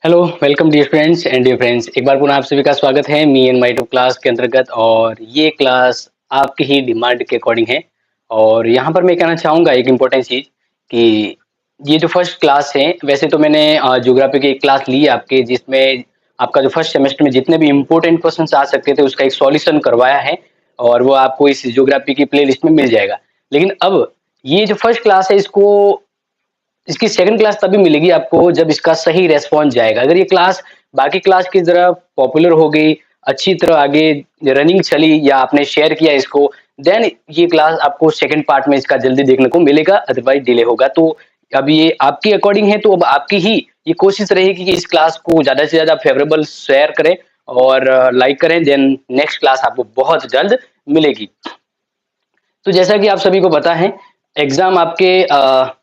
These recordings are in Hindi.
Hello, welcome dear friends and dear friends. एक बार पुनः आप सभी का स्वागत है me and my two class के अंतर्गत। और ये क्लास आपकी ही डिमांड के अकॉर्डिंग है। और यहाँ पर मैं कहना चाहूँगा एक इम्पोर्टेंट चीज़ कि ये जो फर्स्ट क्लास है, वैसे तो मैंने ज्योग्राफी की एक क्लास ली है आपके, जिसमें आपका जो फर्स्ट सेमेस्टर में जितने भी इम्पोर्टेंट क्वेश्चन आ सकते थे उसका एक सॉल्यूशन करवाया है। और वो आपको इस ज्योग्राफी की प्ले लिस्ट में मिल जाएगा। लेकिन अब ये जो फर्स्ट क्लास है, इसकी सेकंड क्लास तभी मिलेगी आपको जब इसका सही रेस्पॉन्स जाएगा। अगर ये क्लास बाकी क्लास की तरह पॉपुलर हो गई, अच्छी तरह आगे रनिंग चली या आपने शेयर किया इसको, देन ये क्लास आपको सेकंड पार्ट में इसका जल्दी देखने को मिलेगा, अदरवाइज डिले होगा। तो अब ये आपकी अकॉर्डिंग है, तो अब आपकी ही ये कोशिश रहेगी कि इस क्लास को ज्यादा से ज्यादा फेवरेबल शेयर करें और लाइक करें। देन नेक्स्ट क्लास आपको बहुत जल्द मिलेगी। तो जैसा कि आप सभी को पता है, एग्जाम आपके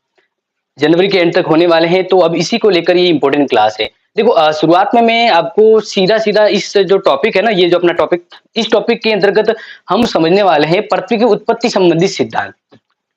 जनवरी के एंड तक होने वाले हैं, तो अब इसी को लेकर ये इंपॉर्टेंट क्लास है। देखो, शुरुआत में मैं आपको सीधा-सीधा इस जो टॉपिक है ना, ये जो अपना टॉपिक, इस टॉपिक के अंतर्गत हम समझने वाले हैं पृथ्वी की उत्पत्ति संबंधी सिद्धांत।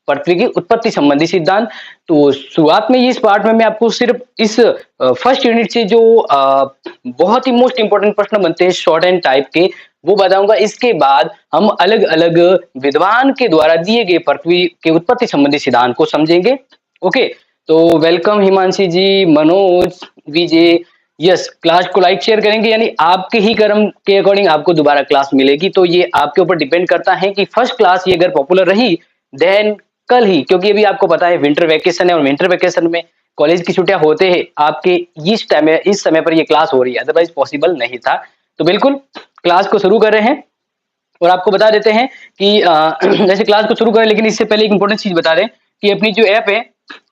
पृथ्वी की उत्पत्ति संबंधी सिद्धांत। तो शुरुआत में इस पार्ट में मैं आपको सिर्फ इस फर्स्ट यूनिट से जो बहुत ही मोस्ट इंपोर्टेंट प्रश्न बनते हैं शॉर्ट एंड टाइप के, वो बताऊंगा। इसके बाद हम अलग-अलग विद्वान के द्वारा दिए गए पृथ्वी के उत्पत्ति संबंधी सिद्धांत को समझेंगे। ओके। तो वेलकम हिमांशी जी, मनोज, विजय। यस, क्लास को लाइक शेयर करेंगे, यानी आपके ही कर्म के अकॉर्डिंग आपको दोबारा क्लास मिलेगी। तो ये आपके ऊपर डिपेंड करता है कि फर्स्ट क्लास ये अगर पॉपुलर रही, देन कल ही, क्योंकि अभी आपको पता है विंटर वैकेशन है और विंटर वैकेशन में कॉलेज की छुट्टियां होते हैं आपके, इस समय पर ये क्लास हो रही है, अदरवाइज पॉसिबल नहीं था। तो बिल्कुल क्लास को शुरू कर रहे हैं। और आपको बता देते हैं कि जैसे क्लास को शुरू करें, लेकिन इससे पहले एक इंपॉर्टेंट चीज बता दें कि अपनी जो ऐप है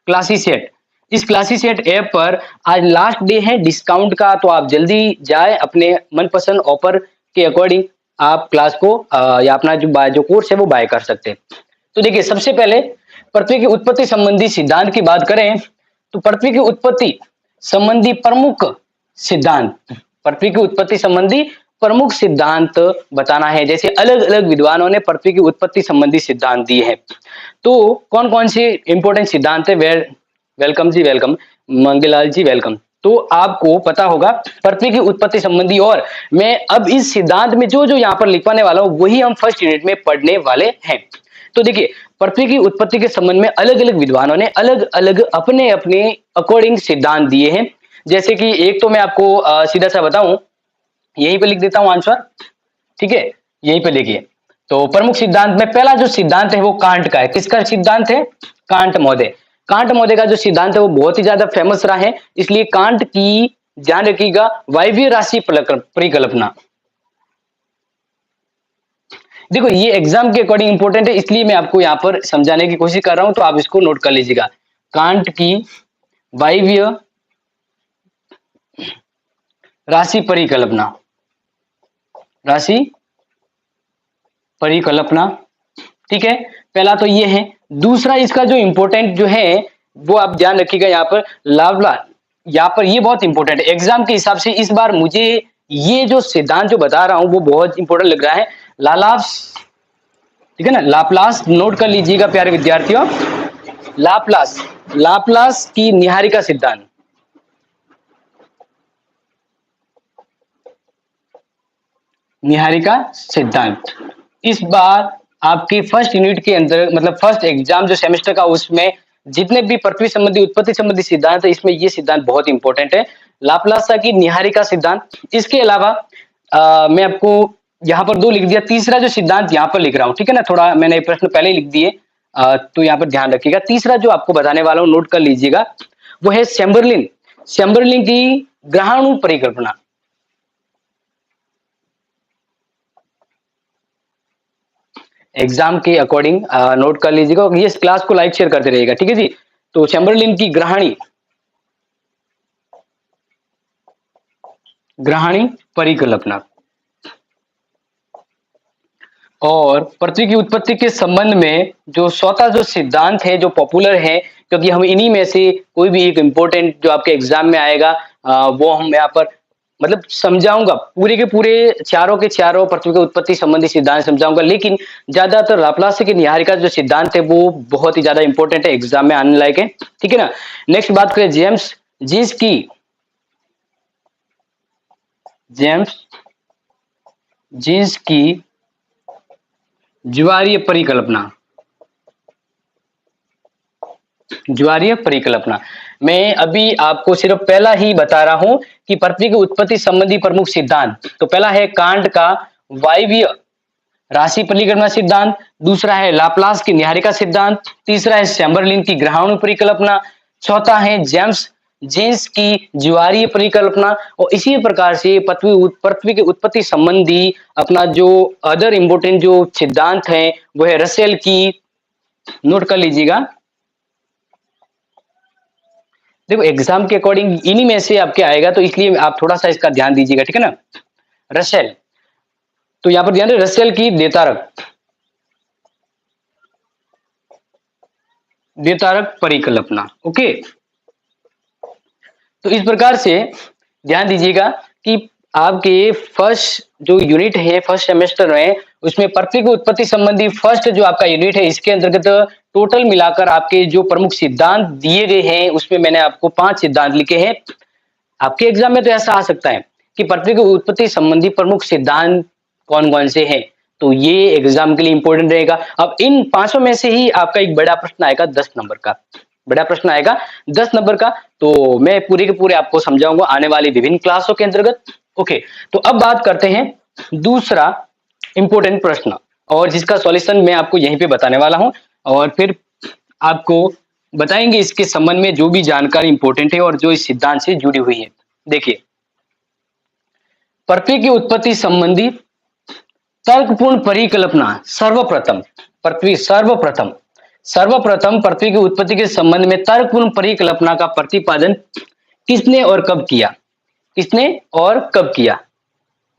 क्लासी सेट, इस क्लासी सेट ऐप पर आज लास्ट डे है डिस्काउंट का। तो आप जल्दी जाए, अपने मनपसंद ऑफर के अकॉर्डिंग आप क्लास को या अपना जो कोर्स है वो बाय कर सकते हैं। तो देखिए, सबसे पहले पृथ्वी की उत्पत्ति संबंधी सिद्धांत की बात करें, तो पृथ्वी की उत्पत्ति संबंधी प्रमुख सिद्धांत, पृथ्वी की उत्पत्ति संबंधी प्रमुख सिद्धांत बताना है। जैसे अलग अलग विद्वानों ने पृथ्वी की उत्पत्ति संबंधी सिद्धांत दिए हैं। तो कौन कौन से इंपॉर्टेंट सिद्धांत है? वेलकम जी, वेलकम मंगेलाल जी, वेलकम। तो आपको पता होगा पृथ्वी की उत्पत्ति संबंधी, और मैं अब इस सिद्धांत में जो जो यहाँ पर लिखवाने वाला हूँ वही हम फर्स्ट यूनिट में पढ़ने वाले हैं। तो देखिए, पृथ्वी की उत्पत्ति के संबंध में अलग अलग विद्वानों ने अलग अलग अपने अपने अकॉर्डिंग सिद्धांत दिए हैं। जैसे कि एक तो मैं आपको सीधा सा बताऊं, यहीं पे लिख देता हूं आंसर, ठीक है, यहीं पे लिखिए। तो प्रमुख सिद्धांत में पहला जो सिद्धांत है वो कांट का है। किसका सिद्धांत है? कांट महोदय। कांट महोदय का जो सिद्धांत है वो बहुत ही ज्यादा फेमस रहा है, इसलिए कांट की ध्यान रखिएगा, वायवीय राशि परिकल्पना। देखो, ये एग्जाम के अकॉर्डिंग इंपॉर्टेंट है, इसलिए मैं आपको यहाँ पर समझाने की कोशिश कर रहा हूं, तो आप इसको नोट कर लीजिएगा। कांट की वायवीय राशि परिकल्पना, राशि परिकल्पना, ठीक है। पहला तो ये है। दूसरा इसका जो इंपॉर्टेंट जो है वो आप ध्यान रखिएगा, यहाँ पर लावला, यहाँ पर ये बहुत इंपॉर्टेंट है एग्जाम के हिसाब से। इस बार मुझे ये जो सिद्धांत जो बता रहा हूं वो बहुत इंपॉर्टेंट लग रहा है, लालास, ठीक है ना, लाप्लास। नोट कर लीजिएगा प्यारे विद्यार्थियों, लाप्लास, लाप्लास की निहारिका सिद्धांत, निहारिका सिद्धांत। इस बार आपकी फर्स्ट यूनिट के अंदर, मतलब फर्स्ट एग्जाम जो सेमेस्टर का, उसमें जितने भी पृथ्वी संबंधी उत्पत्ति संबंधी सिद्धांत है, इसमें ये सिद्धांत बहुत इंपॉर्टेंट है, लाप्लासा की निहारिका सिद्धांत। इसके अलावा मैं आपको यहाँ पर दो लिख दिया, तीसरा जो सिद्धांत यहाँ पर लिख रहा हूँ, ठीक है ना, थोड़ा मैंने प्रश्न पहले ही लिख दिए, तो यहाँ पर ध्यान रखिएगा। तीसरा जो आपको बताने वाला हूँ, नोट कर लीजिएगा, वो है चैम्बरलिन, चैम्बरलिन की ग्रहाणु परिकल्पना। एग्जाम के अकॉर्डिंग नोट कर लीजिएगा, ये क्लास को लाइक शेयर करते रहिएगा, ठीक है जी। तो चैम्बरलिन की ग्रहाणी, ग्रहाणी परिकल्पना, और पृथ्वी की उत्पत्ति के संबंध में जो चौथा जो सिद्धांत है जो पॉपुलर है, क्योंकि हम इन्हीं में से कोई भी एक इंपॉर्टेंट जो आपके एग्जाम में आएगा, वो हम यहाँ पर मतलब समझाऊंगा, पूरे के पूरे चारों के चारों पृथ्वी की उत्पत्ति संबंधी सिद्धांत समझाऊंगा, लेकिन ज्यादातर लाप्लास की निहारिका जो सिद्धांत है वो बहुत ही ज्यादा इंपॉर्टेंट है, एग्जाम में आने लायक है, ठीक है ना। नेक्स्ट बात करें जेम्स जीस की जेम्स जीन्स की ज्वारीय परिकल्पना, ज्वारीय परिकल्पना। मैं अभी आपको सिर्फ पहला ही बता रहा हूं कि पृथ्वी की उत्पत्ति संबंधी प्रमुख सिद्धांत। तो पहला है कांट का वायवीय राशि परिकल्पना सिद्धांत, दूसरा है लाप्लास की न्यायिका सिद्धांत, तीसरा है चैम्बरलिन की ग्रहाणु परिकल्पना, चौथा है जेम्स जीन्स की ज्वारीय परिकल्पना। और इसी प्रकार से पृथ्वी की उत्पत्ति संबंधी अपना जो अदर इंपोर्टेंट जो सिद्धांत है वो है रसेल की, नोट कर लीजिएगा। देखो एग्जाम के अकॉर्डिंग इन्हीं में से आपके आएगा, तो इसलिए आप थोड़ा सा इसका ध्यान दीजिएगा, ठीक है ना। रसेल, तो यहां पर ध्यान दें रसेल की देतारक परिकल्पना। ओके, तो इस प्रकार से ध्यान दीजिएगा कि आपके फर्स्ट जो यूनिट है फर्स्ट सेमेस्टर में, उसमें पृथ्वी की उत्पत्ति संबंधी फर्स्ट जो आपका यूनिट है, इसके अंतर्गत टोटल मिलाकर आपके जो प्रमुख सिद्धांत दिए गए हैं उसमें मैंने आपको 5 सिद्धांत लिखे हैं। आपके एग्जाम में तो ऐसा आ सकता है कि पृथ्वी की उत्पत्ति संबंधी प्रमुख सिद्धांत कौन कौन से हैं, तो ये एग्जाम के लिए इंपॉर्टेंट रहेगा। अब इन पांचों में से ही आपका एक बड़ा प्रश्न आएगा 10 नंबर का, बड़ा प्रश्न आएगा 10 नंबर का, तो मैं पूरे के पूरे आपको समझाऊंगा आने वाली विभिन्न क्लासों के अंतर्गत। ओके, तो अब बात करते हैं दूसरा इंपॉर्टेंट प्रश्न, और जिसका सॉल्यूशन मैं आपको यहीं पे बताने वाला हूं, और फिर आपको बताएंगे इसके संबंध में जो भी जानकारी इंपॉर्टेंट है और जो इस सिद्धांत से जुड़ी हुई है। देखिए, पृथ्वी की उत्पत्ति संबंधी तर्कपूर्ण परिकल्पना। सर्वप्रथम पृथ्वी की उत्पत्ति के संबंध में तर्कपूर्ण परिकल्पना का प्रतिपादन किसने और कब किया? किसने और कब किया?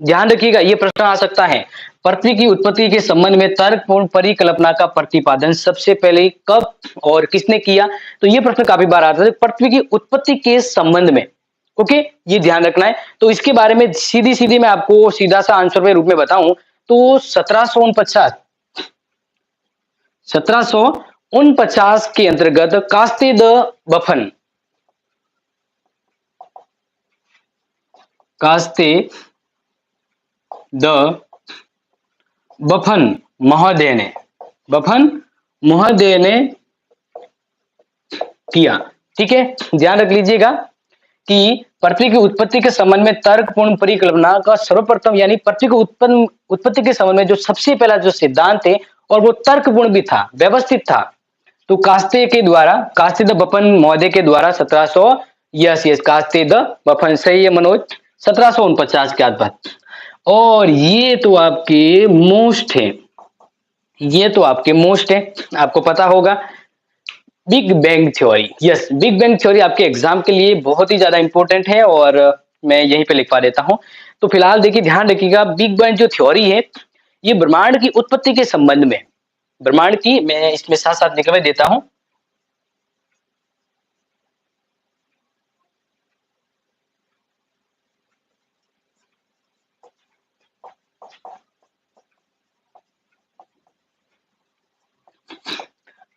ध्यान रखिएगा, ये प्रश्न आ सकता है। पृथ्वी की उत्पत्ति के संबंध में तर्कपूर्ण परिकल्पना का प्रतिपादन सबसे पहले कब और किसने किया? तो ये प्रश्न काफी बार आता है पृथ्वी की उत्पत्ति के संबंध में। ओके, ये ध्यान रखना है। तो इसके बारे में सीधी सीधी मैं आपको सीधा सा आंसर के रूप में बताऊं तो 1749 के अंतर्गत कास्ते द बफन महोदय ने किया। ठीक है, ध्यान रख लीजिएगा कि पृथ्वी की उत्पत्ति के संबंध में तर्कपूर्ण परिकल्पना का सर्वप्रथम, यानी पृथ्वी की उत्पत्ति के संबंध में जो सबसे पहला जो सिद्धांत है और वो तर्कपूर्ण भी था, व्यवस्थित था, तो कास्ते द बफन महोदय के द्वारा 1700 यस कास्ते द बफन, सही है मनोज, 1749 के आसपास। और ये तो आपके मोस्ट है, आपको पता होगा big bang theory. Yes, big bang theory आपके एग्जाम के लिए बहुत ही ज्यादा इंपॉर्टेंट है और मैं यहीं पे लिखवा देता हूं। तो फिलहाल देखिए, ध्यान रखिएगा, बिग बैंग जो थ्योरी है ये ब्रह्मांड की उत्पत्ति के संबंध में, ब्रह्मांड की, मैं इसमें साथ साथ लिखवा देता हूं।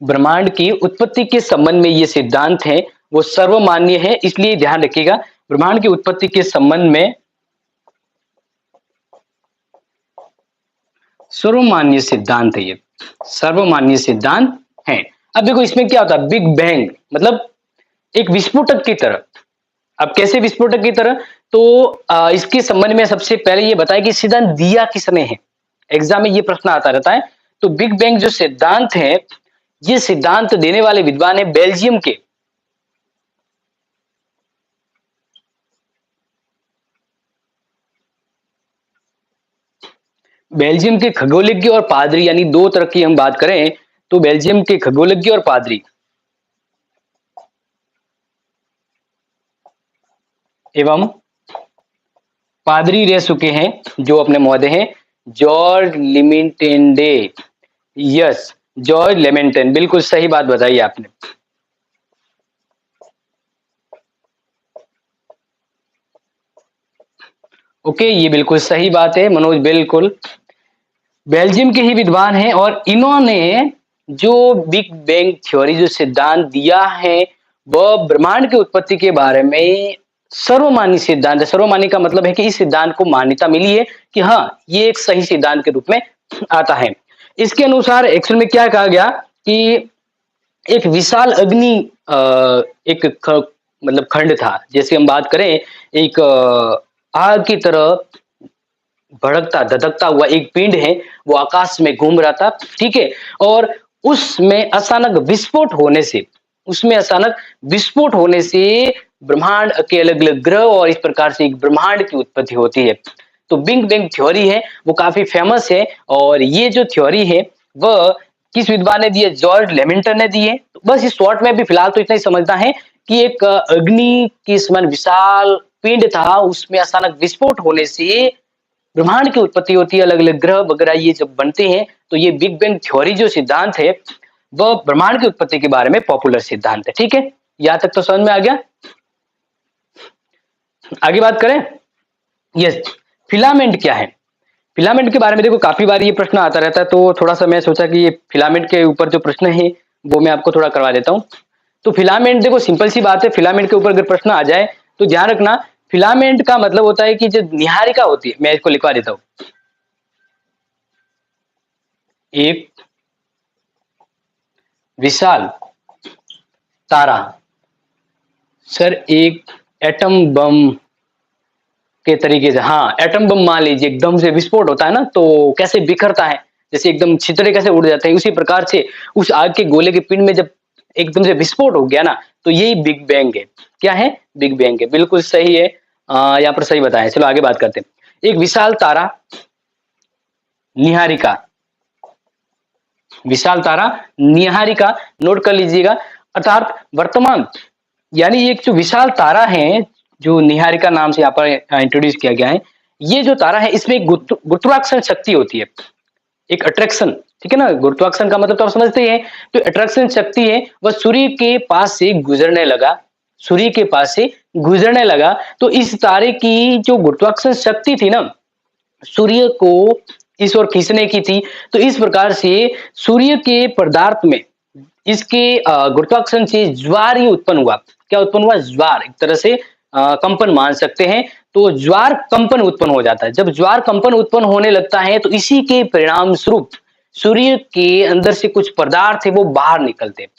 ब्रह्मांड की उत्पत्ति के संबंध में ये सिद्धांत है वो सर्वमान्य है, इसलिए ध्यान रखिएगा ब्रह्मांड की उत्पत्ति के संबंध में सर्वमान्य सिद्धांत है, ये सर्वमान्य सिद्धांत है। अब देखो इसमें क्या होता है, बिग बैंग मतलब एक विस्फोटक की तरह। अब कैसे विस्फोटक की तरह, तो इसके संबंध में सबसे पहले ये बताया कि सिद्धांत दिया किसने है, एग्जाम में ये प्रश्न आता रहता है। तो बिग बैंग जो सिद्धांत है, ये सिद्धांत देने वाले विद्वान है बेल्जियम के खगोलज्ञ और पादरी, यानी दो तरह की हम बात करें तो बेल्जियम के खगोलज्ञ और पादरी एवं पादरी रह चुके हैं जो अपने महोदय हैं जॉर्ज लिमिटेंडे। यस, जॉर्ज लेमेंटन, बिल्कुल सही बात बताई आपने। ओके, ये बिल्कुल सही बात है मनोज, बिल्कुल बेल्जियम के ही विद्वान हैं और इन्होंने जो बिग बैंग थ्योरी जो सिद्धांत दिया है वह ब्रह्मांड की उत्पत्ति के बारे में सर्वमान्य सिद्धांत है। सर्वमान्य का मतलब है कि इस सिद्धांत को मान्यता मिली है कि हाँ, ये एक सही सिद्धांत के रूप में आता है। इसके अनुसार एक्चुअल में क्या कहा गया कि एक विशाल अग्नि एक मतलब खंड था। जैसे हम बात करें एक आग की तरह भड़कता, धधकता हुआ एक पिंड है, वो आकाश में घूम रहा था, ठीक है? और उसमें अचानक विस्फोट होने से उसमें अचानक विस्फोट होने से ब्रह्मांड के अलग-अलग ग्रह और इस प्रकार से एक ब्रह्मांड की उत्पत्ति होती है। तो बिग बैंग थ्योरी है, वो काफ़ी फेमस है और ये जो थ्योरी है, वह किस विद्वान ने दी है? जॉर्ज लेमेंटन ने दी है। तो बस इस शॉर्ट में अभी फिलहाल तो इतना ही समझना है कि एक अग्नि के समान विशाल पिंड था, उसमें अचानक विस्फोट होने से ब्रह्मांड की उत्पत्ति होती है, अलग-अलग ग्रह वगैरह ये जब बनते हैं, तो ये बिग बैंग थ्योरी जो सिद्धांत है, वह ब्रह्मांड की उत्पत्ति के बारे में पॉपुलर सिद्धांत है, ठीक है? यहाँ तक तो समझ में आ गया? आगे बात करें? यस, फिलामेंट क्या है? फिलामेंट के बारे में देखो काफ़ी बार ये प्रश्न आता रहता है, तो थोड़ा-सा मैं सोचा कि ये फिलामेंट के ऊपर जो प्रश्न है, वो मैं आपको थोड़ा करवा देता हूँ। तो फिलामेंट देखो सिंपल सी बात है, फिलामेंट के ऊपर अगर प्रश्न आ जाए, तो ध्यान रखना फिलामेंट का मतलब होता है कि जो नीहारिका होती है, मैं इसको लिखवा देता हूँ। एक विशाल तारा सर एक एटम बम के तरीके से, हाँ, एटम बम मान लीजिए एकदम से विस्फोट होता है ना, तो कैसे बिखरता है, जैसे एकदम छितरे कैसे उड़ जाते हैं, उसी प्रकार से उस आग के गोले के पिंड में जब एकदम से विस्फोट हो गया ना, तो यही बिग बैंग है। क्या है? बिग बैंग है, बिल्कुल सही है। यहाँ पर सही बताया। चलो आगे बात करते हैं। एक विशाल तारा निहारिका, विशाल तारा निहारिका नोट कर लीजिएगा, अर्थात वर्तमान यानी एक जो विशाल तारा है, जो निहारिका नाम से यहाँ पर इंट्रोड्यूस किया गया है, ये जो तारा है इसमें एक गुरुत्वाकर्षण शक्ति होती है, एक अट्रैक्शन, ठीक है ना? गुरुत्वाकर्षण का मतलब तो आप समझते ही हैं, तो अट्रैक्शन शक्ति है, वह सूर्य के पास से गुजरने लगा, सूर्य के पास से गुजरने लगा, तो इस तारे की जो गुरुत्वाकर्षण शक्ति थी ना, सूर्य को इस ओर खींचने की थी, तो इस प्रकार से सूर्य के पदार्थ में इसके गुरुत्वाकर्षण से ज्वार ही उत्पन्न हुआ। क्या उत्पन्न हुआ? ज्वार, एक तरह से कंपन मान सकते हैं। तो ज्वार कंपन उत्पन्न हो जाता है। जब ज्वार कंपन उत्पन्न होने लगता है, तो इसी के परिणाम स्वरूप सूर्य के अंदर से कुछ पदार्थ है वो बाहर निकलते हैं।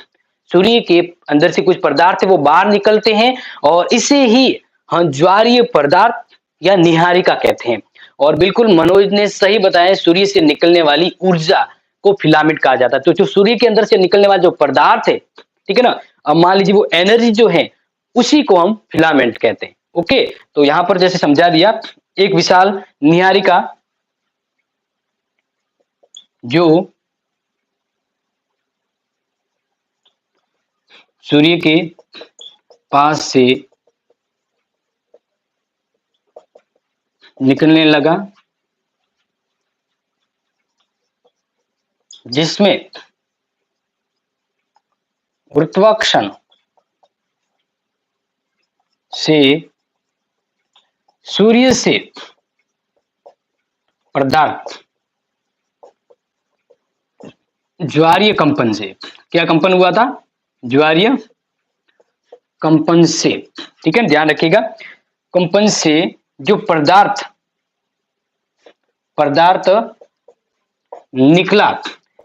सूर्य के अंदर से कुछ पदार्थ है वो बाहर निकलते हैं और इसे ही हम ज्वारीय पदार्थ या निहारिका कहते हैं। और बिल्कुल मनोज ने सही बताया, सूर्य से निकलने वाली ऊर्जा को फिलामेंट कहा जाता है। तो जो सूर्य के अंदर से निकलने वाला जो पदार्थ है, ठीक है ना? अब मान लीजिए वो एनर्जी जो है, उसी को हम फिलामेंट कहते हैं। ओके, तो यहाँ पर जैसे समझा दिया, एक विशाल निहारिका जो सूर्य के पास से निकलने लगा, जिसमें गुरुत्वाकर्षण से सूर्य से पदार्थ ज्वारीय कंपन से, क्या कंपन हुआ था? ज्वारीय कंपन से, ठीक है, ध्यान रखिएगा। कंपन से जो पदार्थ पदार्थ निकला,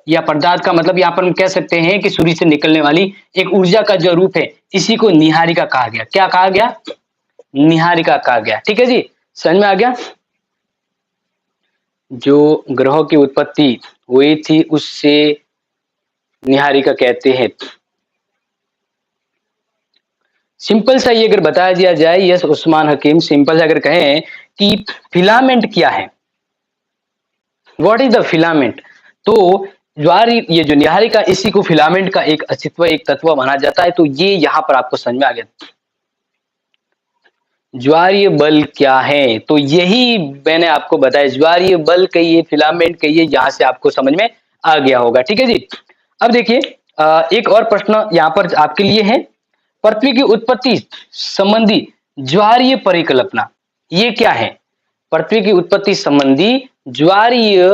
या पदार्थ का मतलब यहाँ पर हम कह सकते हैं कि सूर्य से निकलने वाली एक ऊर्जा का जो रूप है, इसी को निहारिका कहा गया। क्या कहा गया? निहारिका कहा गया। ठीक है जी, समझ में आ गया? जो ग्रहों की उत्पत्ति हुई थी उससे निहारिका कहते हैं। सिंपल सा ये अगर बताया दिया जाए, यस उस्मान हकीम, सिंपल सा अगर कहें कि फिलामेंट क्या है, व्हाट इज द फिलामेंट, तो ज्वारी ये जो निहारिका, इसी को फिलामेंट का एक अस्तित्व, एक तत्व माना जाता है। तो ये यहां पर आपको समझ में आ गया। ज्वारीय बल क्या है, तो यही मैंने आपको बताया, ज्वारीय बल कहिए, फिलामेंट कहिए, यहां से आपको समझ में आ गया होगा। ठीक है जी। अब देखिए एक और प्रश्न यहां पर आपके लिए है, पृथ्वी की उत्पत्ति संबंधी ज्वारीय परिकल्पना, ये क्या है? पृथ्वी की उत्पत्ति संबंधी ज्वारीय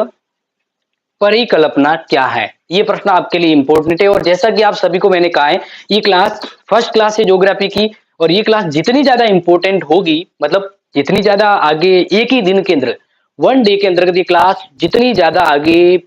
परिकल्पना क्या है? ये प्रश्न आपके लिए इंपॉर्टेंट है। और जैसा कि आप सभी को मैंने कहा है, ये क्लास फर्स्ट क्लास है ज्योग्राफी की, और ये क्लास जितनी ज़्यादा इम्पोर्टेंट होगी, मतलब जितनी ज़्यादा आगे एक ही दिन के अंदर, 1 डे के अंतर्गत ये क्लास जितनी ज़्यादा आगे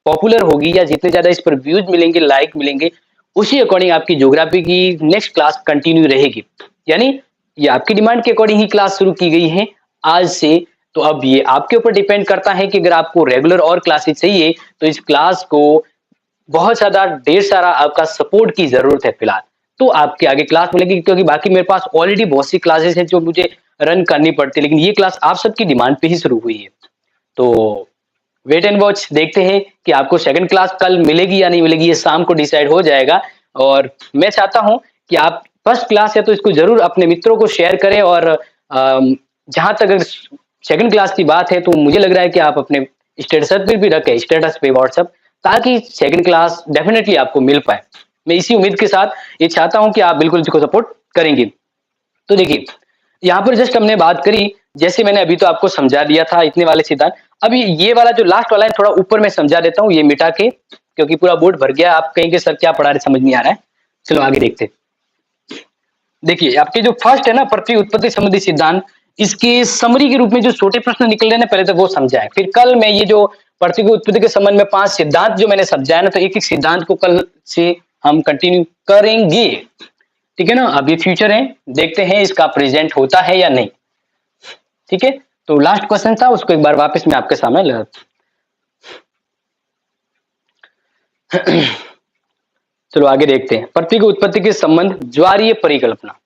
पॉपुलर होगी या जितने ज़्यादा इस पर व्यूज़ मिलेंगे, लाइक मिलेंगे, उसी अकॉर्डिंग आपकी ज्योग्राफी की नेक्स्ट क्लास कंटिन्यू रहेगी। यानी ये आपकी डिमांड के अकॉर्डिंग ही क्लास शुरू की गई है आज से। तो अब ये आपके ऊपर डिपेंड करता है कि अगर आपको रेगुलर और क्लासेस चाहिए, तो इस क्लास को बहुत ज़्यादा ढेर सारा आपका सपोर्ट की ज़रूरत है फिलहाल। तो आपके आगे क्लास मिलेगी, क्योंकि बाकी मेरे पास ऑलरेडी बहुत सी क्लासेस हैं जो मुझे रन करनी पड़ती है, लेकिन ये क्लास आप सबकी डिमांड पे ही शुरू हुई है। तो वेट एंड वॉच, देखते हैं कि आपको सेकंड क्लास कल मिलेगी या नहीं मिलेगी, ये शाम को डिसाइड हो जाएगा। और मैं चाहता हूँ कि आप फर्स्ट क्लास है तो इसको ज़रूर अपने मित्रों को शेयर करें। और जहाँ तक अगर सेकंड क्लास की बात है, तो मुझे लग रहा है कि आप अपने स्टेटस पे भी रखें, स्टेटस पे व्हाट्सएप, ताकि सेकंड क्लास डेफिनिटली आपको मिल पाए। मैं इसी उम्मीद के साथ ये चाहता हूँ कि आप बिल्कुल इसको सपोर्ट करेंगे। तो देखिए, यहाँ पर जस्ट हमने बात करी, जैसे मैंने अभी तो आपको समझा दिया था इतने वाले सिद्धांत। अभी ये वाला जो लास्ट वाला है, थोड़ा ऊपर मैं समझा देता हूँ ये मिटा के, क्योंकि पूरा बोर्ड भर गया, आप कहेंगे सर क्या पढ़ा रहे, समझ नहीं आ रहा है। चलो आगे देखते हैं। देखिए, आपके जो फर्स्ट है ना, पृथ्वी उत्पत्ति संबंधी सिद्धांत, इसके समरी के रूप में जो छोटे प्रश्न निकल रहे हैं ना, पहले तो वो समझाएं। फिर कल मैं ये जो पृथ्वी की उत्पत्ति के संबंध में 5 सिद्धांत जो मैंने समझाया ना, तो एक-एक सिद्धांत को कल से हम कंटिन्यू करेंगे। ठीक है ना? अब ये फ्यूचर है, देखते हैं इसका प्रेजेंट होता है या नहीं। ठीक है? तो लास्ट क्वेश्चन था, उसको एक बार वापस मैं आपके सामने ला चलो आगे देखते हैं। पृथ्वी की उत्पत्ति के संबंध ज्वारीय परिकल्पना।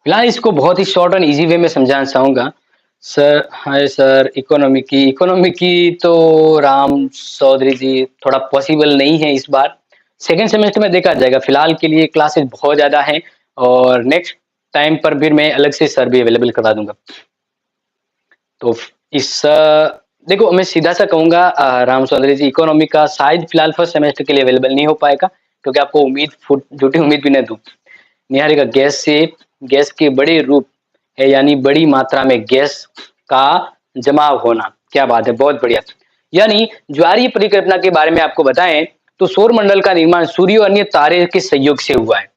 फिलहाल इसको बहुत ही शॉर्ट एंड ईज़ी वे में समझाना चाहूँगा। सर, हाय सर, इकोनॉमी की तो राम चौधरी जी थोड़ा पॉसिबल नहीं है इस बार। सेकंड सेमेस्टर में देखा जाएगा, फिलहाल के लिए क्लासेस बहुत ज़्यादा हैं और नेक्स्ट टाइम पर फिर मैं अलग से सर भी अवेलेबल करवा दूँगा। तो इस देखो, मैं सीधा-सा कहूँगा, राम चौधरी जी, इकोनॉमी का शायद फिलहाल फर्स्ट सेमेस्टर के लिए अवेलेबल नहीं हो पाएगा, क्योंकि आपको उम्मीद फुट झूठी उम्मीद भी ना दूँ। निहारिका गैस के बड़े रूप है, यानी बड़ी मात्रा में गैस का जमाव होना। क्या बात है, बहुत बढ़िया। यानी ज्वारीय परिकल्पना के बारे में आपको बताएं, तो सौर मंडल का निर्माण सूर्य और अन्य तारे के सहयोग से हुआ है।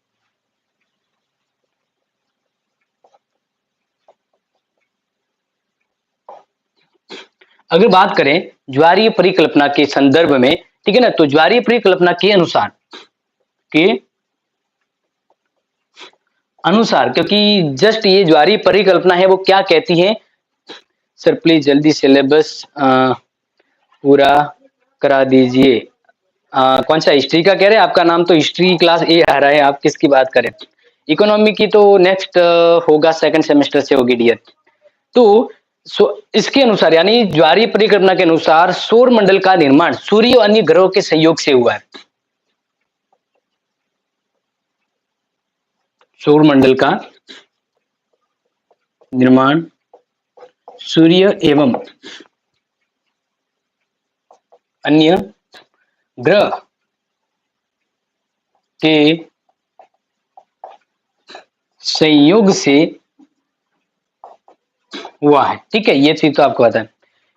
अगर बात करें ज्वारीय परिकल्पना के संदर्भ में, ठीक है ना, तो ज्वारीय परिकल्पना के अनुसार के अनुसार, क्योंकि जस्ट ये ज्वारीय परिकल्पना है, वो क्या कहती है, सर प्लीज जल्दी सिलेबस पूरा करा दीजिए। कौन सा हिस्ट्री का कह रहे हैं? आपका नाम तो हिस्ट्री क्लास ए आ रहा है, आप किसकी बात करें? इकोनॉमी की तो नेक्स्ट होगा, सेकंड सेमेस्टर से होगी डियर। तो इसके अनुसार, यानी ज्वारीय परिकल्पना के अनुसार सौर मंडल का निर्माण सूर्य और अन्य ग्रहों के सहयोग से हुआ है। सौर मंडल का निर्माण सूर्य एवं अन्य ग्रह के संयोग से हुआ है। ठीक है, ये चीज तो आपको पता है।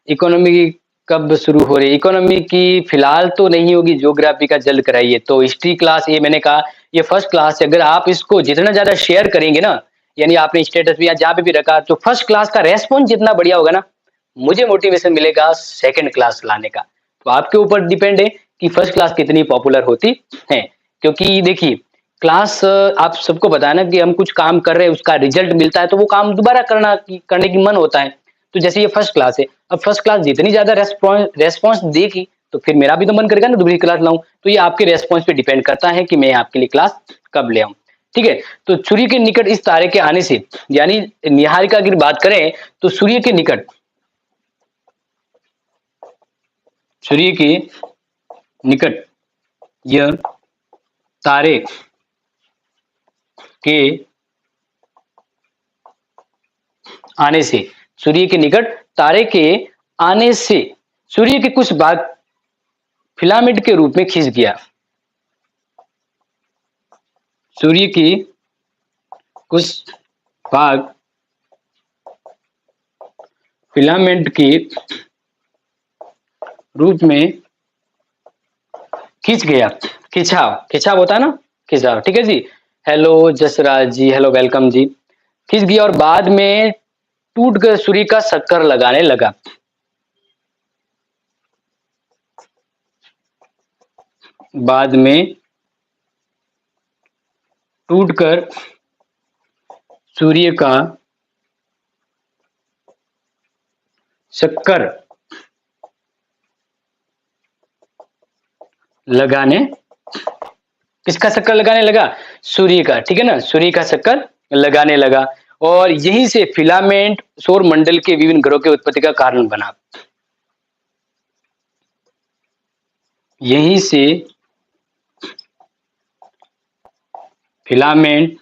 इकोनॉमी कब शुरू हो रही है? इकोनॉमी की फिलहाल तो नहीं होगी, ज्योग्राफी का जल्द कराइए। तो हिस्ट्री क्लास, ये मैंने कहा, ये फर्स्ट क्लास है। अगर आप इसको जितना ज्यादा शेयर करेंगे ना, यानी आपने स्टेटस भी या जहाँ पे भी रखा, तो फर्स्ट क्लास का रेस्पॉन्स जितना बढ़िया होगा ना, मुझे मोटिवेशन मिलेगा सेकंड क्लास लाने का। तो आपके ऊपर डिपेंड है कि फर्स्ट क्लास कितनी पॉपुलर होती है। क्योंकि देखिए, क्लास आप सबको पता है ना कि हम कुछ काम कर रहे हैं, उसका रिजल्ट मिलता है, तो वो काम दोबारा करने की मन होता है। तो जैसे ये फर्स्ट क्लास है, अब फर्स्ट क्लास जितनी ज्यादा रेस्पॉन्स देगी, तो फिर मेरा भी तो मन करेगा ना दूसरी क्लास लाऊं। तो ये आपके रेस्पॉन्स पे डिपेंड करता है कि मैं आपके लिए क्लास कब ले आऊं। ठीक है, तो सूर्य के निकट इस तारे के आने से, यानी निहारिका की बात करें, तो सूर्य के निकट यह तारे के आने से, सूर्य के निकट तारे के आने से सूर्य के कुछ भाग फिलामेंट के रूप में खिंच गया। सूर्य की कुछ भाग फिलामेंट के रूप में खींच गया। खिंचाव, खिंचाव होता है ना, खिंचाव। ठीक है जी। हेलो जसराज जी, हेलो वेलकम जी। खींच गया और बाद में टूट कर सूर्य का चक्कर लगाने लगा। बाद में टूटकर सूर्य का चक्कर लगाने, किसका चक्कर लगाने लगा? सूर्य का। ठीक है ना, सूर्य का चक्कर लगाने लगा और यहीं से फिलामेंट सौर मंडल के विभिन्न ग्रहों की उत्पत्ति का कारण बना। यहीं से फिलामेंट,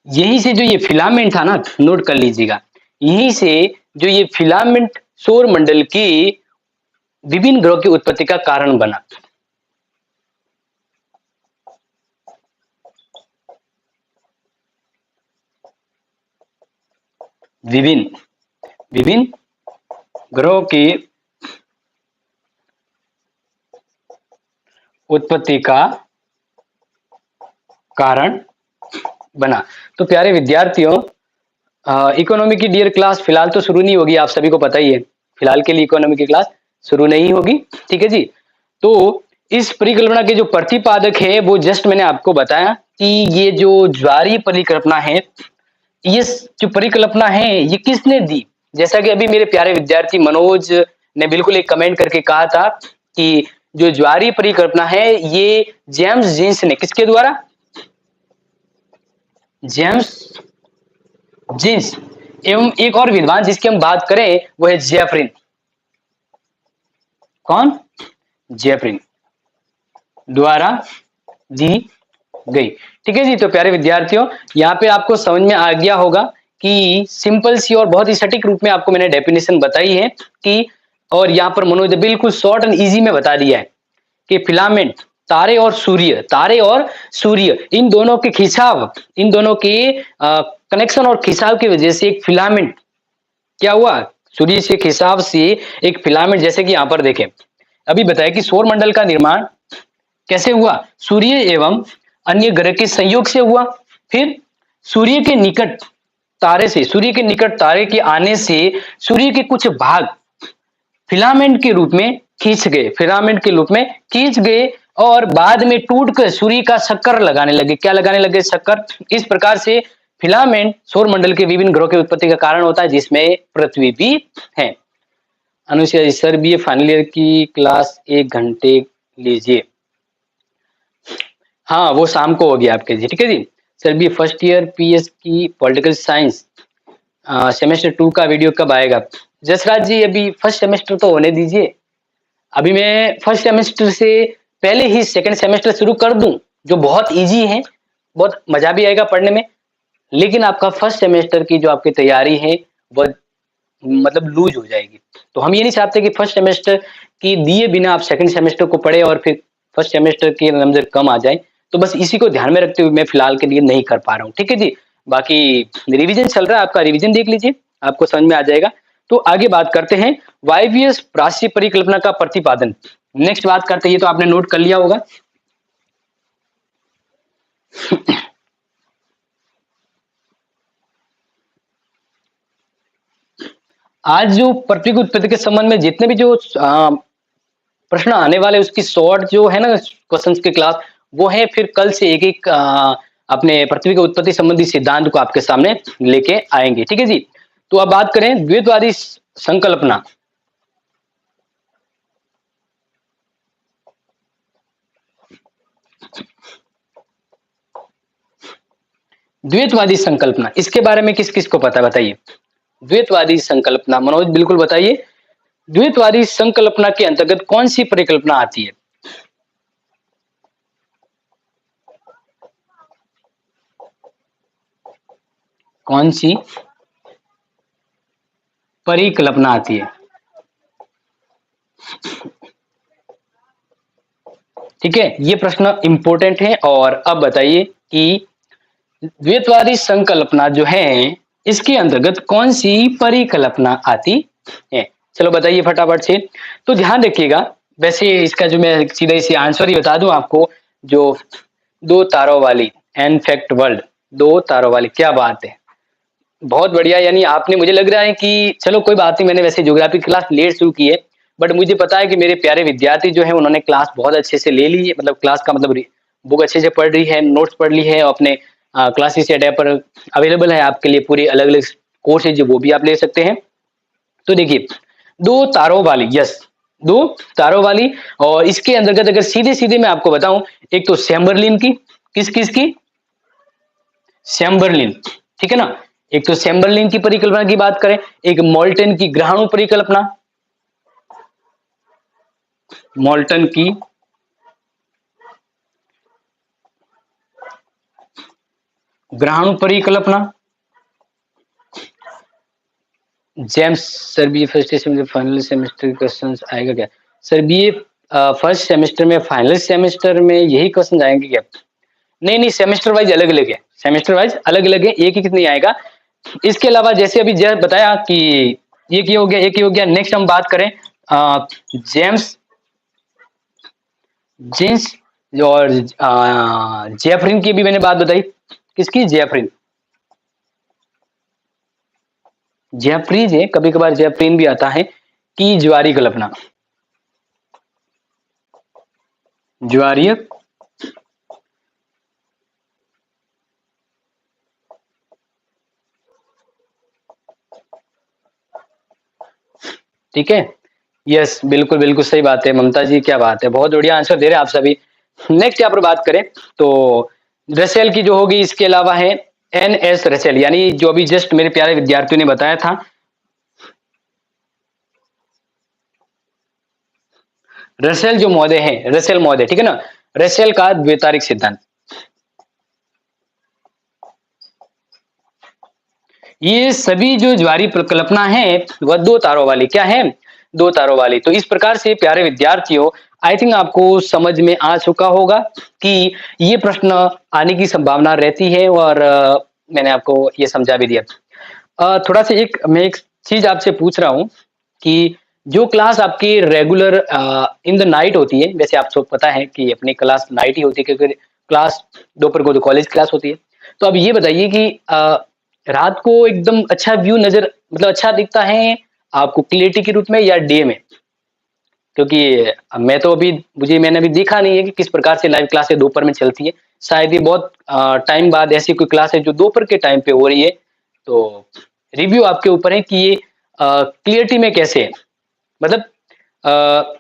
यहीं से जो ये फिलामेंट था ना, नोट कर लीजिएगा, यहीं से जो ये फिलामेंट सौर मंडल की विभिन्न ग्रहों की उत्पत्ति का कारण बना। विभिन्न विभिन्न ग्रहों की उत्पत्ति का कारण बना। तो प्यारे विद्यार्थियों, इकोनॉमी की डियर क्लास फिलहाल तो शुरू नहीं होगी, आप सभी को पता ही है। फिलहाल के लिए इकोनॉमी की क्लास शुरू नहीं होगी। ठीक है जी। तो इस परिकल्पना के जो प्रतिपादक है वो जस्ट मैंने आपको बताया कि ये जो ज्वारीय परिकल्पना है, ये जो परिकल्पना है ये किसने दी? जैसा कि अभी मेरे प्यारे विद्यार्थी मनोज ने बिल्कुल एक कमेंट करके कहा था कि जो ज्वारीय परिकल्पना है ये जेम्स जीन्स ने, किसके द्वारा? जेम्स जीन्स एवं एक और विद्वान जिसकी हम बात करें वो है जेफरिन। कौन? जेफरिन द्वारा दी गई। ठीक है जी। तो प्यारे विद्यार्थियों, यहाँ पे आपको समझ में आ गया होगा कि सिंपल सी और बहुत ही सटीक रूप में आपको मैंने डेफिनेशन बताई है कि, और यहाँ पर मनोज बिल्कुल शॉर्ट एंड इजी में बता दिया है कि फिलामेंट, तारे और सूर्य, तारे और सूर्य इन दोनों के खिंचाव, इन दोनों के कनेक्शन और खिंचाव की वजह से एक फिलामेंट क्या हुआ? सूर्य से खिंचाव से एक फिलामेंट, जैसे कि यहाँ पर देखें, अभी बताया कि सौर मंडल का निर्माण कैसे हुआ? सूर्य एवं अन्य ग्रह के संयोग से हुआ। फिर सूर्य के निकट तारे से, सूर्य के निकट तारे के आने से सूर्य के कुछ भाग फिलामेंट के रूप में खींच गए, फिलामेंट के रूप में खींच गए और बाद में टूटकर सूर्य का चक्कर लगाने लगे। क्या लगाने लगे? चक्कर। इस प्रकार से फिलामेंट सौर मंडल के विभिन्न ग्रहों की उत्पत्ति का कारण होता है, जिसमें पृथ्वी भी है। अनुष्का सर भी फाइनल ईयर की क्लास 1 घंटे लीजिए। हाँ, वो शाम को होगी आपके जी। ठीक है जी। सर भी फर्स्ट ईयर पीएस की पॉलिटिकल साइंस सेमेस्टर 2 का वीडियो कब आएगा? जसराज जी अभी फर्स्ट सेमेस्टर तो होने दीजिए। अभी मैं फर्स्ट सेमेस्टर से पहले ही सेकंड सेमेस्टर शुरू कर दूं, जो बहुत इजी है, बहुत मजा भी आएगा पढ़ने में। लेकिन आपका फर्स्ट सेमेस्टर की जो आपकी तैयारी है वो मतलब लूज हो जाएगी। तो हम ये नहीं चाहते कि फर्स्ट सेमेस्टर की दिए बिना आप सेकंड सेमेस्टर को पढ़े और फिर फर्स्ट सेमेस्टर के नंबर कम आ जाए। तो बस इसी को ध्यान में रखते हुए मैं फिलहाल के लिए नहीं कर पा रहा हूँ। ठीक है जी। बाकी रिवीजन चल रहा है, आपका रिवीजन देख लीजिए, आपको समझ में आ जाएगा। तो आगे बात करते हैं वायवीय राशि परिकल्पना का प्रतिपादन। नेक्स्ट बात करते हैं, तो आपने नोट कर लिया होगा। आज जो पृथ्वी की उत्पत्ति के संबंध में जितने भी जो प्रश्न आने वाले, उसकी शॉर्ट जो है ना क्वेश्चंस की क्लास, वो है फिर कल से एक एक अपने पृथ्वी की उत्पत्ति संबंधी सिद्धांत को आपके सामने लेके आएंगे। ठीक है जी। तो अब बात करें द्वैतवादी संकल्पना। द्वैतवादी संकल्पना, इसके बारे में किस किस को पता है बताइए? द्वैतवादी संकल्पना, मनोज बिल्कुल बताइए। द्वैतवादी संकल्पना के अंतर्गत कौन सी परिकल्पना आती है? कौन सी परिकल्पना आती है? ठीक है, ये प्रश्न इंपॉर्टेंट है। और अब बताइए कि द्वैतवादी संकल्पना जो है इसके अंतर्गत कौन सी परिकल्पना आती है? चलो बताइए फटाफट से। तो ध्यान रखिएगा, वैसे इसका जो मैं सीधा इसे आंसर ही बता दूं आपको, जो दो तारों वाली एन फैक्ट वर्ल्ड, दो तारों वाली, क्या बात है, बहुत बढ़िया। यानी आपने, मुझे लग रहा है कि चलो कोई बात नहीं, मैंने वैसे ज्योग्राफी क्लास लेट शुरू की है, बट मुझे पता है कि मेरे प्यारे विद्यार्थी जो है उन्होंने क्लास बहुत अच्छे से ले ली है, मतलब क्लास का मतलब बुक अच्छे से पढ़ रही है, नोट्स पढ़ ली है, और अपने क्लासेस या ऐप पर अवेलेबल है आपके लिए पूरे अलग अलग कोर्स है जो वो भी आप ले सकते हैं। तो देखिए, दो तारों वाली, यस, दो तारों वाली, और इसके अंतर्गत अगर सीधे सीधे मैं आपको बताऊं, एक तो चैम्बरलिन की, किस किस की, चैम्बरलिन, ठीक है ना, एक तो चैम्बरलिन की परिकल्पना की बात करें, एक मोल्टन की ग्रहाणु परिकल्पना, मोल्टन की ग्रहाणु परिकल्पना, James sir B first semester final semester question आएगा क्या? सर बी फर्स्ट सेमेस्टर में फाइनल सेमेस्टर में यही क्वेश्चन आएंगे क्या? नहीं नहीं, सेमेस्टर वाइज अलग अलग है, सेमेस्टर वाइज अलग अलग है, एक ही नहीं आएगा। इसके अलावा जैसे अभी जैसे बताया कि एक ही हो गया, एक ही हो गया। नेक्स्ट हम बात करें जेम्स जींस और जेफरिन की भी मैंने बात बताई, किसकी, जेफरिन, जेफरीज है, कभी कभार जेफरीन भी आता है, की ज्वारी कल्पना, ज्वारीय, ठीक है, यस, बिल्कुल बिल्कुल सही बात है ममता जी, क्या बात है, बहुत बढ़िया आंसर दे रहे हैं आप सभी। नेक्स्ट यहाँ पर बात करें तो रसेल की जो होगी, इसके अलावा है एन एस रसेल, यानी जो अभी जस्ट मेरे प्यारे विद्यार्थियों ने बताया था, रसेल जो महोदय है, रसेल महोदय, ठीक है ना, रसेल का द्वैतारिक सिद्धांत, ये सभी जो ज्वारी परिकल्पना है वह दो तारों वाली, क्या है, दो तारों वाली। तो इस प्रकार से प्यारे विद्यार्थियों, आई थिंक आपको समझ में आ चुका होगा कि ये प्रश्न आने की संभावना रहती है, और मैंने आपको ये समझा भी दिया। थोड़ा सा एक मैं एक चीज आपसे पूछ रहा हूँ कि जो क्लास आपकी रेगुलर इन द नाइट होती है, वैसे आप सबको पता है कि अपनी क्लास नाइट ही होती है, क्योंकि क्लास दोपहर को तो कॉलेज क्लास होती है। तो अब ये बताइए कि रात को एकदम अच्छा व्यू नजर, मतलब अच्छा दिखता है आपको क्लियरिटी के रूप में, या डे में? क्योंकि मैं तो अभी, मुझे, मैंने अभी देखा नहीं है कि किस प्रकार से लाइव क्लासेस दोपहर में चलती है। शायद ये बहुत टाइम बाद ऐसी कोई क्लास है जो दोपहर के टाइम पे हो रही है। तो रिव्यू आपके ऊपर है कि ये क्लियरिटी में कैसे है, मतलब अ,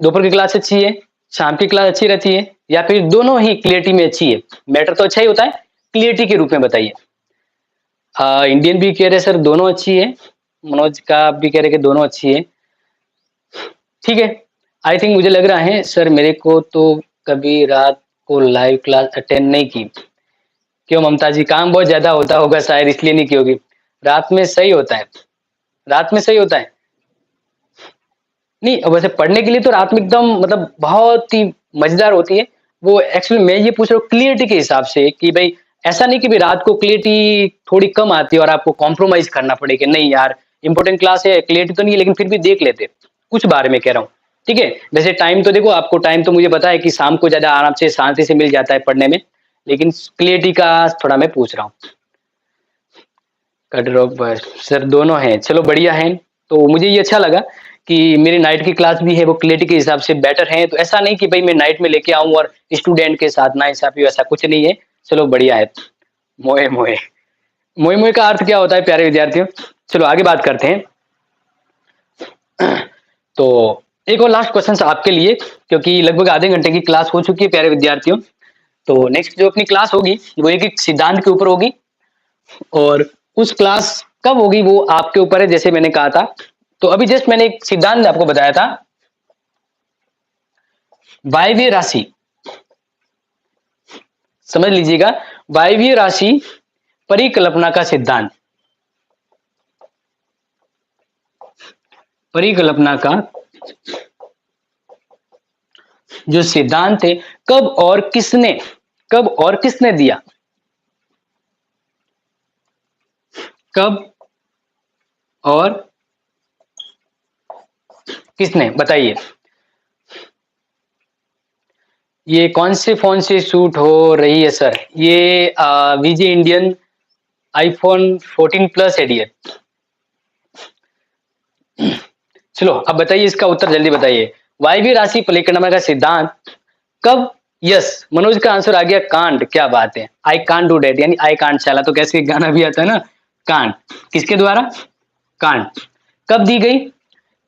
दोपहर की क्लास अच्छी है, शाम की क्लास अच्छी रहती है, या फिर दोनों ही क्लियरिटी में अच्छी है? मैटर तो अच्छा ही होता है, क्लियरिटी के रूप में बताइए। इंडियन भी कह रहे सर दोनों अच्छी है, मनोज का भी कह रहे कि दोनों अच्छी है, ठीक है। आई थिंक मुझे लग रहा है सर, मेरे को तो कभी रात को लाइव क्लास अटेंड नहीं की। क्यों ममता जी, काम बहुत ज्यादा होता होगा शायद, इसलिए नहीं की होगी। रात में सही होता है, रात में सही होता है। नहीं, वैसे पढ़ने के लिए तो रात में एकदम, मतलब बहुत ही मजेदार होती है। वो एक्चुअली मैं ये पूछ रहा हूँ क्लियरिटी के हिसाब से, कि भाई ऐसा नहीं कि भाई रात को क्लियरिटी थोड़ी कम आती है और आपको कॉम्प्रोमाइज करना पड़े कि नहीं यार, इंपॉर्टेंट क्लास है, क्लियरिटी तो नहीं है, लेकिन फिर भी देख लेते, कुछ बारे में कह रहा हूँ, ठीक है। वैसे टाइम तो देखो, आपको टाइम तो मुझे पता है कि शाम को ज्यादा आराम से शांति से मिल जाता है पढ़ने में, लेकिन क्लियरिटी का थोड़ा मैं पूछ रहा हूँ। कट ऑफ सर दोनों हैं, चलो बढ़िया है। तो मुझे ये अच्छा लगा कि मेरी नाइट की क्लास भी है वो क्लियरिटी के हिसाब से बेटर है, तो ऐसा नहीं कि भाई मैं नाइट में लेके आऊं और स्टूडेंट के साथ ना इंसाफी, ऐसा कुछ नहीं है। चलो बढ़िया है। मोए मोए, मोए मोए का अर्थ क्या होता है प्यारे विद्यार्थियों? चलो आगे बात करते हैं। तो एक और लास्ट क्वेश्चन आपके लिए, क्योंकि लगभग आधे घंटे की क्लास हो चुकी है प्यारे विद्यार्थियों। तो नेक्स्ट जो अपनी क्लास होगी वो एक सिद्धांत के ऊपर होगी, और उस क्लास कब होगी वो आपके ऊपर है, जैसे मैंने कहा था। तो अभी जस्ट मैंने एक सिद्धांत आपको बताया था, वायवीय राशि, समझ लीजिएगा, वायवीय राशि परिकल्पना का सिद्धांत, परिकल्पना का जो सिद्धांत है, कब और किसने, कब और किसने दिया? कब और किसने, बताइए। ये कौन से फोन से शूट हो रही है सर? ये वीजे इंडियन आईफोन 14 प्लस है डियर। चलो अब बताइए इसका उत्तर जल्दी बताइए। वायव्य राशि परिक्रमा का सिद्धांत कब? यस, मनोज का आंसर आ गया कांट। क्या बात है, आई कांट डू डेट, यानी आई कांट चाला, तो कैसे गाना भी आता है ना, कांट किसके द्वारा? कांट। कब दी गई?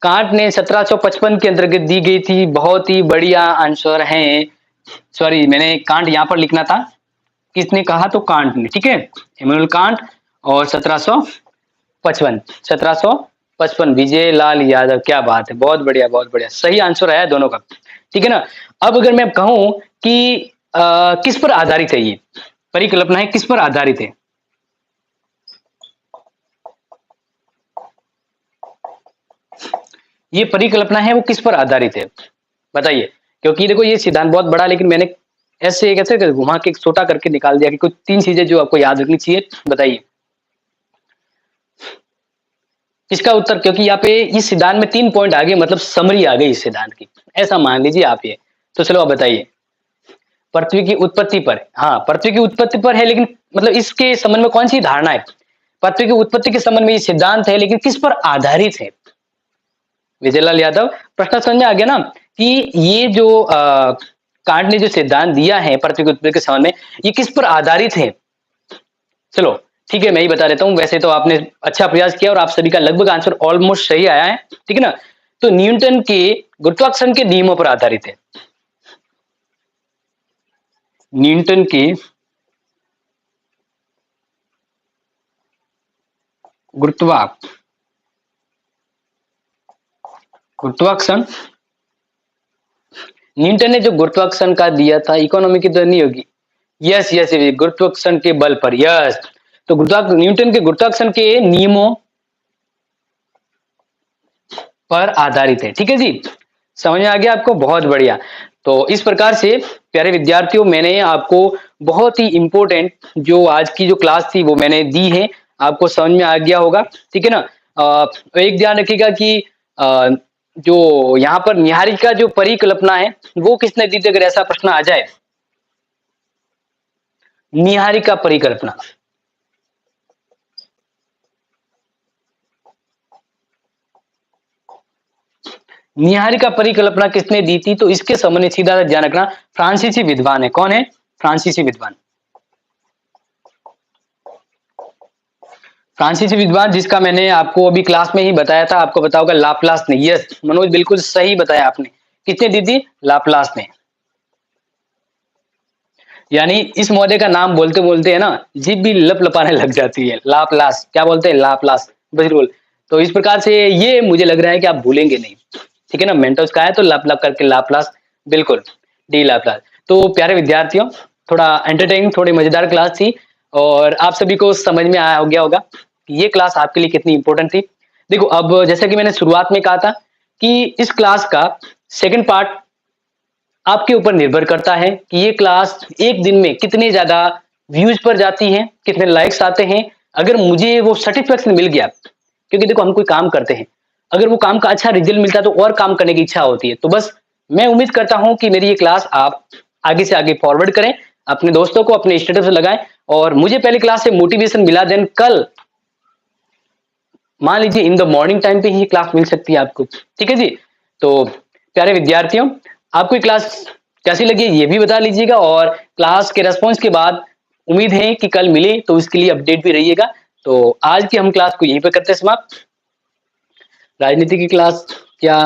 कांट ने 1755 के अंतर्गत दी गई थी। बहुत ही बढ़िया आंसर है। सॉरी, मैंने कांट यहां पर लिखना था, किसने कहा? तो कांट ने, ठीक है, इमैनुअल कांट। और 1755, 1755, विजय लाल यादव। क्या बात है, बहुत बढ़िया बहुत बढ़िया, सही आंसर आया दोनों का, ठीक है ना। अब अगर मैं कहूं कि किस पर आधारित है ये परिकल्पना, है किस पर आधारित है? ये परिकल्पना है वो किस पर आधारित है, बताइए। क्योंकि देखो ये सिद्धांत बहुत बड़ा, लेकिन मैंने ऐसे कैसे घुमा के छोटा करके निकाल दिया कि कुछ 3 चीजें जो आपको याद रखनी चाहिए, बताइए इसका उत्तर। क्योंकि यहाँ पे इस सिद्धांत में 3 पॉइंट आ गए, मतलब समरी आ गई इस सिद्धांत की, ऐसा मान लीजिए आप ये। तो चलो आप बताइए। पृथ्वी की उत्पत्ति पर, हाँ पृथ्वी की उत्पत्ति पर है, लेकिन मतलब इसके संबंध में कौन सी धारणा है? पृथ्वी की उत्पत्ति के संबंध में ये सिद्धांत है, लेकिन किस पर आधारित है? विजयलाल यादव, प्रश्न समझ में आ गया ना कि ये जो कांट ने जो सिद्धांत दिया है पृथ्वी की उत्पत्ति के संबंध में, ये किस पर आधारित है? चलो ठीक है, मैं ही बता देता हूं। वैसे तो आपने अच्छा प्रयास किया और आप सभी का लगभग आंसर ऑलमोस्ट सही आया है, ठीक है ना। तो न्यूटन के गुरुत्वाकर्षण के नियमों पर आधारित है। न्यूटन के गुरुत्वाकर्षण, न्यूटन ने जो गुरुत्वाकर्षण का दिया था, इकोनॉमी की तो नहीं होगी। यस यस, गुरुत्वाकर्षण के बल पर, यस। तो न्यूटन के गुरुत्वाकर्षण के नियमों पर आधारित है, ठीक है जी। समझ में आ गया आपको, बहुत बढ़िया। तो इस प्रकार से प्यारे विद्यार्थियों, मैंने आपको बहुत ही इंपॉर्टेंट जो आज की जो क्लास थी वो मैंने दी है, आपको समझ में आ गया होगा, ठीक है ना। एक ध्यान रखिएगा कि जो यहाँ पर निहारिका जो परिकल्पना है वो किसने दी थी, अगर ऐसा प्रश्न आ जाए। निहारिका परिकल्पना, निहारिका परिकल्पना किसने दी थी? तो इसके संबंध में सीधा ध्यान रखना, फ्रांसीसी विद्वान है। कौन है? फ्रांसीसी विद्वान। फ्रांसीसी विद्वान जिसका मैंने आपको अभी क्लास में ही बताया था, आपको बताया होगा लाप्लास ने। यस मनोज, बिल्कुल सही बताया आपने। किसने दी थी? लाप्लास ने। यानी इस महोदय का नाम बोलते बोलते है ना, जीभ भी लप लपाने लग जाती है। लाप्लास, क्या बोलते हैं? लाप्लास, बिल्कुल। तो इस प्रकार से ये मुझे लग रहा है कि आप भूलेंगे नहीं, ठीक है ना। मेंटोस का है तो लप लप करके लाप्लास, बिल्कुल, डी लाप्लास। तो प्यारे विद्यार्थियों, थोड़ा एंटरटेनिंग, थोड़ी मजेदार क्लास थी और आप सभी को समझ में आया हो गया होगा कि ये क्लास आपके लिए कितनी इंपॉर्टेंट थी। देखो अब जैसा कि मैंने शुरुआत में कहा था कि इस क्लास का सेकंड पार्ट आपके ऊपर निर्भर करता है कि ये क्लास एक दिन में कितने ज्यादा व्यूज पर जाती है, कितने लाइक्स आते हैं। अगर मुझे वो सर्टिफिकेशन मिल गया, क्योंकि देखो हम कोई काम करते हैं, अगर वो काम का अच्छा रिजल्ट मिलता है तो और काम करने की इच्छा होती है। तो बस मैं उम्मीद करता हूं कि मेरी ये क्लास आप आगे से आगे फॉरवर्ड करें, अपने दोस्तों को अपने स्टेटस पे लगाएं और मुझे पहली क्लास से मोटिवेशन मिला, देन कल मान लीजिए इन द मॉर्निंग टाइम पे ही क्लास मिल सकती है आपको, ठीक है जी। तो प्यारे विद्यार्थियों, आपको ये क्लास कैसी लगी ये भी बता लीजिएगा और क्लास के रेस्पॉन्स के बाद उम्मीद है कि कल मिले तो उसके लिए अपडेट भी रहिएगा। तो आज की हम क्लास को यहीं पर करते हैं समाप्त। राजनीति की क्लास क्या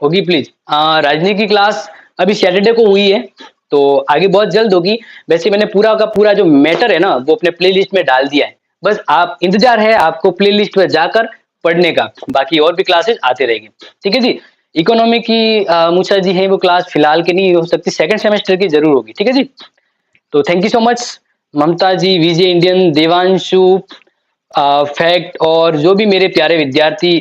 होगी प्लीज? राजनीति की क्लास अभी सैटरडे को हुई है, तो आगे बहुत जल्द होगी। वैसे मैंने पूरा का पूरा जो मैटर है ना वो अपने प्लेलिस्ट में डाल दिया है, बस आप इंतजार है आपको प्लेलिस्ट में जाकर पढ़ने का, बाकी और भी क्लासेस आते रहेंगे, ठीक है जी। इकोनॉमी की मूसा जी है वो क्लास फिलहाल की नहीं हो सकती, सेकंड सेमेस्टर की जरूर होगी, ठीक है जी। तो thank you so much Mamta ji, Vijay Indian, Devanshu, fact और जो भी मेरे प्यारे विद्यार्थी,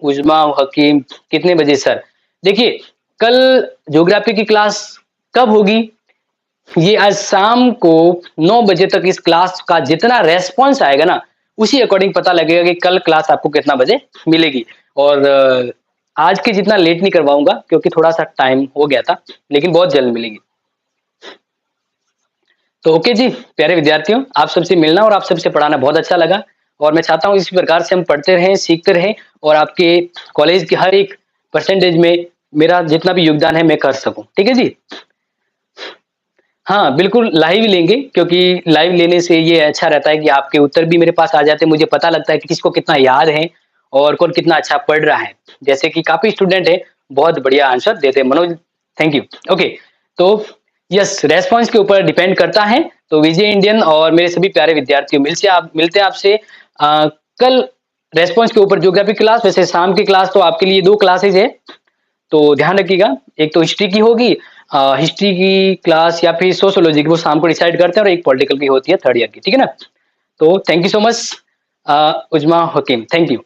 उजमा हकीम। कितने बजे सर? देखिए कल ज्योग्राफी की क्लास कब होगी? ये आज शाम को 9 बजे तक इस क्लास का जितना रेस्पॉन्स आएगा ना उसी अकॉर्डिंग पता लगेगा कि कल क्लास आपको कितना बजे मिलेगी। और आज के जितना लेट नहीं करवाऊँगा क्योंकि थोड़ा-सा टाइम हो गया था, लेकिन बहुत जल्द मिलेगी। तो ओके जी, प्यारे विद्यार्थियों, आप सबसे मिलना और आप सबसे पढ़ाना बहुत अच्छा लगा और मैं चाहता हूँ इसी प्रकार से हम पढ़ते रहें, सीखते रहें और आपके कॉलेज के हर एक परसेंटेज में मेरा जितना भी योगदान है मैं कर सकूँ। ठीक है जी? हाँ, बिल्कुल लाइव लेंगे क्योंकि लाइव लेने से ये अच्छा रहता है कि आपके उत्तर भी मेरे पास आ जाते हैं, मुझे पता लगता है कि किसको कितना याद है और कौन कितना अच्छा पढ़ रहा है। जैसे कि काफ़ी स्टूडेंट हैं, बहुत बढ़िया आंसर देते हैं। Manoj, thank you. ओके, तो यस, रेस्पॉन्स के ऊपर डिपेंड करता है। तो विजय इंडियन और मेरे सभी प्यारे विद्यार्थियों, मिलते हैं आपसे कल रेस्पॉन्स के ऊपर ज्योग्राफी क्लास, वैसे शाम की क्लास तो आपके लिए 2 क्लासेज़ है। तो ध्यान रखिएगा, एक तो हिस्ट्री की होगी, हिस्ट्री की क्लास या फिर सोशियोलॉजी की वो शाम को डिसाइड करते हैं और एक पॉलिटिकल की होती है 3rd ईयर की, ठीक है ना? तो thank you so much Uzma Hakim, thank you.